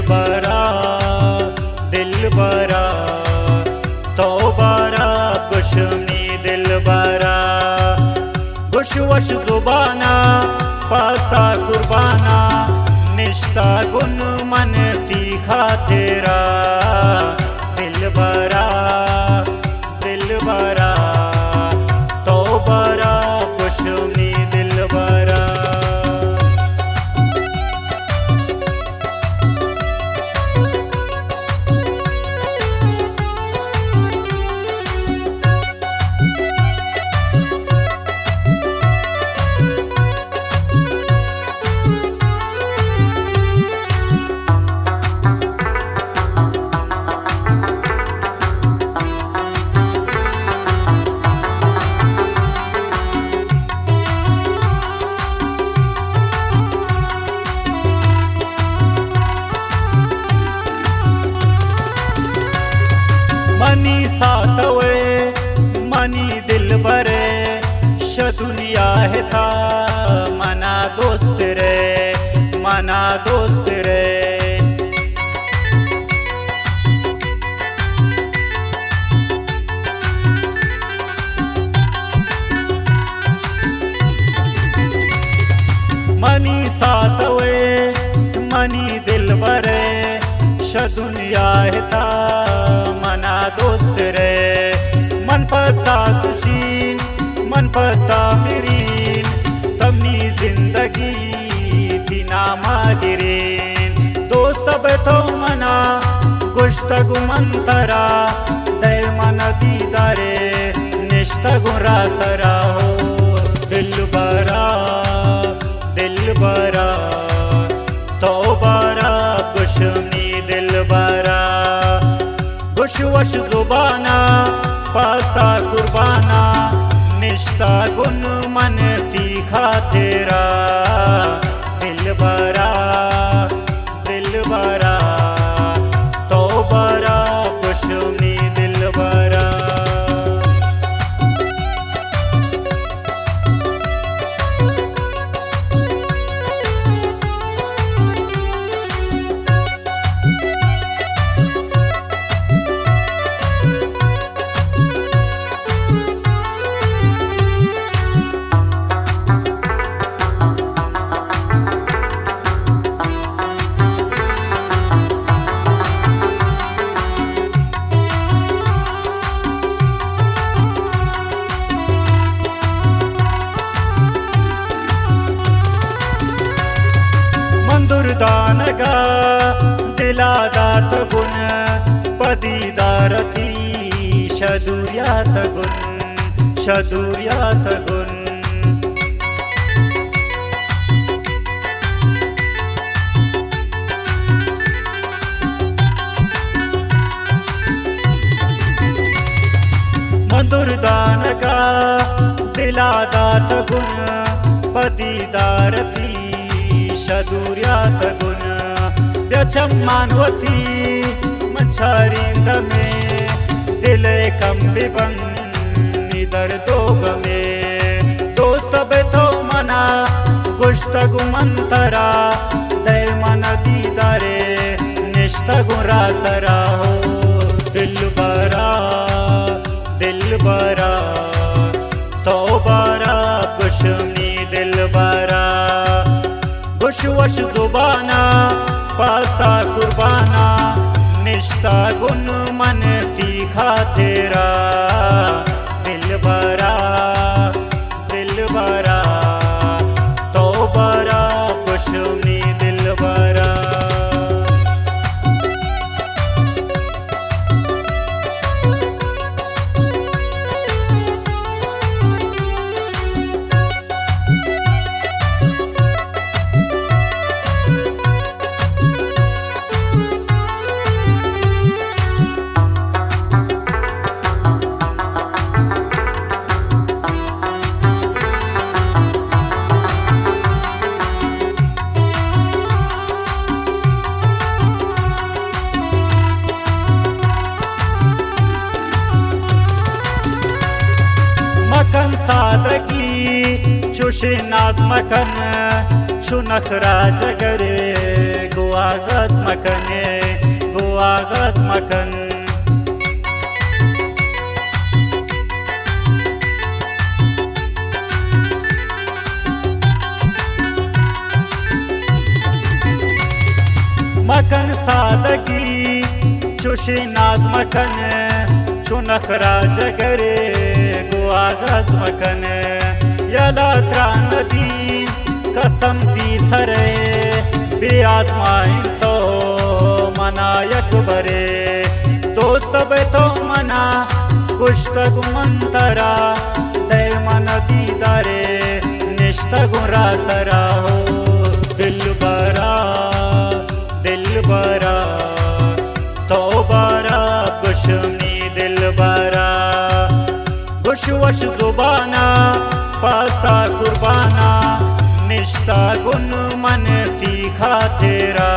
बरा दिल बरा तौबारा गुशमी दिल बरा गुश वश जुबाना पाता कुर्बाना निश्ता गुन मन तीखा तेरा दिल बरा तौबारा गुशमी दिल बरा। मनी सातवे मनी दिल बरे श दुनिया है था मना दोस्त रे मनी सातवे मनी दिल बरे श दुनिया है था मना दोस्त रे मन पता सुचीन मन पता मिरीन तमनी जिंदगी थी नामा गिरीन दोस्त बैठो मना गुश्तगु मंतरा दय मन दीदारे निश्तगु रासरा हो दिल बरा तौबारा गुशमी दिल बरा गुश वश जुबाना पाता कुर्बाना निश्ता गुन मन तीखा तेरा दिल बरा तौबारा गुशमी दिल बरा। दुर्दानगा दिलादात गुण पदीदारती शदुर्यात गुण दुर्दानगा दिलादात गुण पदीदारती शदुर्यात गुण व्यचम मानवती मच्छारिंद में दिल कम बिबन निदर दोग में दोस्त बैठो मना गुश्तगु मंतरा दय मन दीदारे निश्तगु रासरा हो दिल बरा तौबारा गुशमी दिल बरा गुश वश जुबाना पाता कुर्बाना निश्ता गुन मन तीखा तेरा दिल बरा तौबारा गुशमी दिल बरा। मकन सादगी चुश नाज मकन चुनख राजगर गो आगाज मकने गो आगाज मकन मकन सादगी चुशी नाज मकन चुनखरा जगरे गो आगाज मकन यला त्रानदी कसम दी सरे बेआजमाइन तो मनायक बरे दोस्त बेतो मना कुश्त मंतरा दय मन दीदारे निष्ठ गुरा सरा हो दिल बरा तो बारा गुशमी दिल बरा गुश वश जुबाना पाता कुर्बाना निष्ठा गुन मन तीखा तेरा